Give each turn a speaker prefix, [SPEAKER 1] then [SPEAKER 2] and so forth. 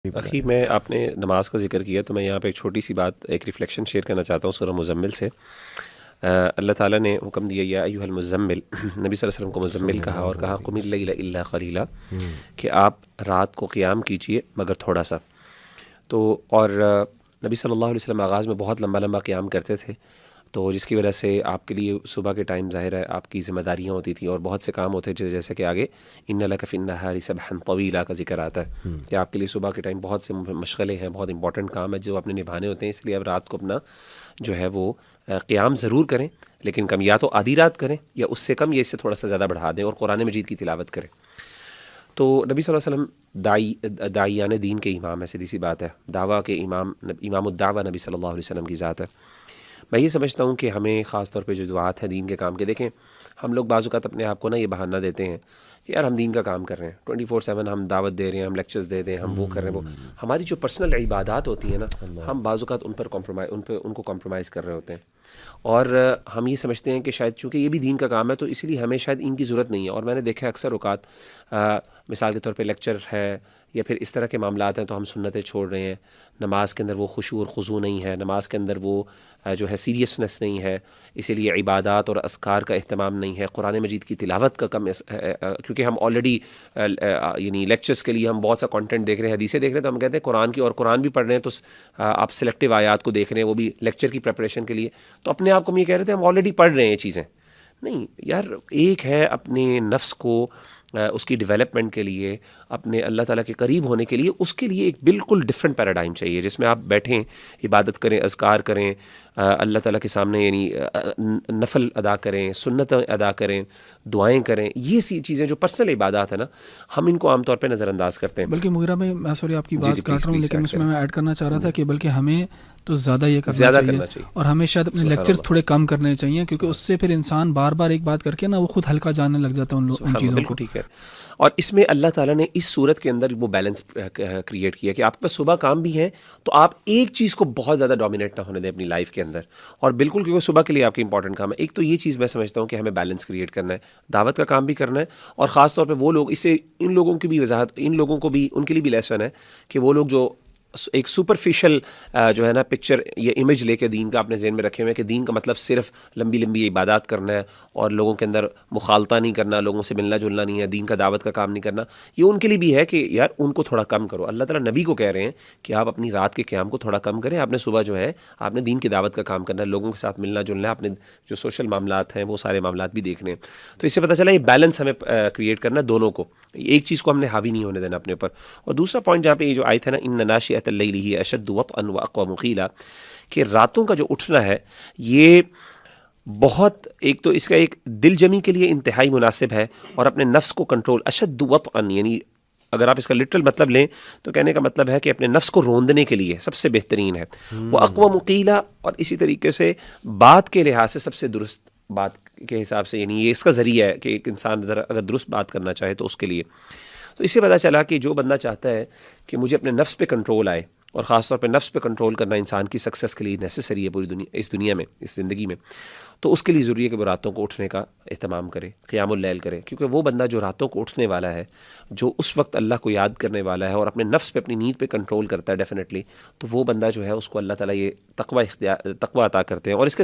[SPEAKER 1] اخی میں آپ نے نماز کا ذکر کیا تو میں یہاں پہ ایک چھوٹی سی بات ایک ریفلیکشن شیئر کرنا چاہتا ہوں سورہ مزمل سے۔ اللہ تعالیٰ نے حکم دیا یا ایھا المزمل، نبی صلی اللہ علیہ وسلم کو مزمل
[SPEAKER 2] صلی
[SPEAKER 1] کہا اور
[SPEAKER 2] اللہ
[SPEAKER 1] کہا
[SPEAKER 2] علیہ
[SPEAKER 1] قم اللیل الا قلیلا،
[SPEAKER 2] وسلم۔
[SPEAKER 1] کہ آپ رات کو قیام کیجئے مگر تھوڑا سا۔ تو اور نبی صلی اللہ علیہ وسلم آغاز میں بہت لمبا لمبا قیام کرتے تھے، تو جس کی وجہ سے آپ کے لیے صبح کے ٹائم ظاہر ہے آپ کی ذمہ داریاں ہوتی تھیں اور بہت سے کام ہوتے تھے، جیسے کہ آگے ان لک فی النہار سبحا طویلا کا ذکر آتا ہے کہ آپ کے لیے صبح کے ٹائم بہت سے مشغلے ہیں، بہت امپورٹنٹ کام ہے جو آپ نے نبھانے ہوتے ہیں، اس لیے اب رات کو اپنا جو ہے وہ قیام ضرور کریں، لیکن کم یا تو آدھی رات کریں یا اس سے کم یا اس سے تھوڑا سا زیادہ بڑھا دیں اور قرآن مجید کی تلاوت کریں۔ تو نبی صلی اللہ علیہ وسلم داعیان دین کے امام ہے، سیدھی سی بات ہے، دعویٰ کے امام الدعوہ نبی صلی اللہ علیہ وسلم کی ذات ہے۔ میں یہ سمجھتا ہوں کہ ہمیں خاص طور پہ جو دعات ہیں دین کے کام کے، دیکھیں ہم لوگ بعض اوقات اپنے آپ کو نا یہ بہانہ دیتے ہیں کہ یار ہم دین کا کام کر رہے ہیں 24/7، ہم دعوت دے رہے ہیں، ہم لیکچرز دے رہے ہیں، ہم وہ کر رہے ہیں، وہ ہماری جو پرسنل عبادات ہوتی ہیں نا، ہم بعض اوقات ان کو کمپرومائز کر رہے ہوتے ہیں، اور ہم یہ سمجھتے ہیں کہ شاید چونکہ یہ بھی دین کا کام ہے تو اسی لیے ہمیں شاید ان کی ضرورت نہیں ہے۔ اور میں نے دیکھا ہے اکثر اوقات مثال کے طور پہ لیکچر ہے یا پھر اس طرح کے معاملات ہیں تو ہم سنتیں چھوڑ رہے ہیں، نماز کے اندر وہ خشوع اور خضوع نہیں ہے، نماز کے اندر وہ جو ہے سیریسنس نہیں ہے، اسی لیے عبادات اور اذکار کا اہتمام نہیں ہے، قرآن مجید کی تلاوت کا کم کیونکہ ہم آلریڈی یعنی لیکچرز کے لیے ہم بہت سا کانٹینٹ دیکھ رہے ہیں، حدیثیں دیکھ رہے ہیں، تو ہم کہتے ہیں قرآن کی، اور قرآن بھی پڑھ رہے ہیں تو آپ سلیکٹیو آیات کو دیکھ رہے ہیں، وہ بھی لیکچر کی پریپریشن کے لیے، تو اپنے آپ کو ہم یہ کہہ رہے تھے ہم آلریڈی پڑھ رہے ہیں یہ چیزیں۔ نہیں یار، ایک ہے اپنے نفس کو اس کی ڈیولپمنٹ کے لیے، اپنے اللہ تعالیٰ کے قریب ہونے کے لیے، اس کے لیے ایک بالکل ڈفرینٹ پیراڈائم چاہیے جس میں آپ بیٹھیں، عبادت کریں، اذکار کریں، اللہ تعالیٰ کے سامنے یعنی نفل ادا کریں، سنتیں ادا کریں، دعائیں کریں۔ یہ سی چیزیں جو پرسنل عبادات ہیں نا، ہم ان کو عام طور پہ نظر انداز کرتے ہیں۔
[SPEAKER 2] بلکہ مغیرہ میں سوری آپ کی
[SPEAKER 1] جی جی
[SPEAKER 2] بات
[SPEAKER 1] پلیز
[SPEAKER 2] کاٹ رہا ہوں،
[SPEAKER 1] پلیز
[SPEAKER 2] لیکن
[SPEAKER 1] ایڈ
[SPEAKER 2] اس
[SPEAKER 1] کریں۔
[SPEAKER 2] میں ایڈ کرنا چاہ رہا تھا کہ بلکہ ہمیں تو زیادہ یہ کرنا
[SPEAKER 1] زیادہ
[SPEAKER 2] چاہیے
[SPEAKER 1] کرنا چاہیے،
[SPEAKER 2] اور ہمیں شاید اپنے
[SPEAKER 1] سبحان
[SPEAKER 2] لیکچرز
[SPEAKER 1] اللہ،
[SPEAKER 2] تھوڑے کم کرنے چاہیے، کیونکہ اس سے پھر انسان بار بار ایک بات کر کے نا وہ خود ہلکا جاننے لگ جاتا ہے ان
[SPEAKER 1] سبحان اللہ،
[SPEAKER 2] چیزوں
[SPEAKER 1] بالکل
[SPEAKER 2] کو۔
[SPEAKER 1] ٹھیک ہے۔ اور اس میں اللہ تعالیٰ نے اس صورت کے اندر وہ بیلنس کریٹ کیا کہ آپ کے پاس صبح کام بھی ہیں تو آپ ایک چیز کو بہت زیادہ ڈومینیٹ نہ ہونے دیں اپنی لائف کے اندر، اور بالکل کیونکہ صبح کے لیے آپ کی امپورٹنٹ کام ہے۔ ایک تو یہ چیز میں سمجھتا ہوں کہ ہمیں بیلنس کریٹ کرنا ہے، دعوت کا کام بھی کرنا ہے، اور خاص طور پہ وہ لوگ، اسے ان لوگوں کی بھی وضاحت، ان لوگوں کو بھی ان کے لیے بھی لیسن ہے کہ وہ لوگ جو ایک سپرفیشل جو ہے نا پکچر یا امیج لے کے دین کا اپنے ذہن میں رکھے ہوئے ہیں کہ دین کا مطلب صرف لمبی لمبی عبادات کرنا ہے اور لوگوں کے اندر مخالطہ نہیں کرنا، لوگوں سے ملنا جلنا نہیں ہے، دین کا دعوت کا کام نہیں کرنا، یہ ان کے لیے بھی ہے کہ یار ان کو تھوڑا کم کرو۔ اللہ تعالیٰ نبی کو کہہ رہے ہیں کہ آپ اپنی رات کے قیام کو تھوڑا کم کریں، آپ نے صبح جو ہے آپ نے دین کی دعوت کا کام کرنا ہے، لوگوں کے ساتھ ملنا جلنا ہے، آپ نے جو سوشل معاملات ہیں وہ سارے معاملات بھی دیکھنے ہیں۔ تو اس سے پتہ چلا یہ بیلنس ہمیں کریٹ کرنا ہے دونوں کو، ایک چیز کو ہم نے حاوی نہیں ہونے دینا اپنے اوپر۔ اور دوسرا پوائنٹ جہاں پہ یہ جو آیت ہے نا ان ناشئۃ اللیل ہی اشد وطئا واقوم قیلا، کہ راتوں کا جو اٹھنا ہے یہ بہت، ایک تو اس کا ایک دل جمی کے لیے انتہائی مناسب ہے، اور اپنے نفس کو کنٹرول، اشد وطئا یعنی اگر آپ اس کا لٹرل مطلب لیں تو کہنے کا مطلب ہے کہ اپنے نفس کو روندنے کے لیے سب سے بہترین ہے، وہ اقوام قیلا، اور اسی طریقے سے بات کے لحاظ سے سب سے درست بات کے حساب سے، یعنی یہ اس کا ذریعہ ہے کہ ایک انسان اگر درست بات کرنا چاہے تو اس کے لیے۔ تو اس سے پتہ چلا کہ جو بندہ چاہتا ہے کہ مجھے اپنے نفس پہ کنٹرول آئے، اور خاص طور پہ نفس پہ کنٹرول کرنا انسان کی سکسیس کے لیے نیسیسری ہے پوری دنیا میں، اس زندگی میں، تو اس کے لیے ضروری ہے کہ وہ راتوں کو اٹھنے کا اہتمام کرے، قیام اللیل کرے، کیونکہ وہ بندہ جو راتوں کو اٹھنے والا ہے، جو اس وقت اللہ کو یاد کرنے والا ہے اور اپنے نفس پہ اپنی نیند پہ کنٹرول کرتا ہے ڈیفینیٹلی، تو وہ بندہ جو ہے اس کو اللہ تعالیٰ یہ تقوی عطا کرتے ہیں۔ اور اس کے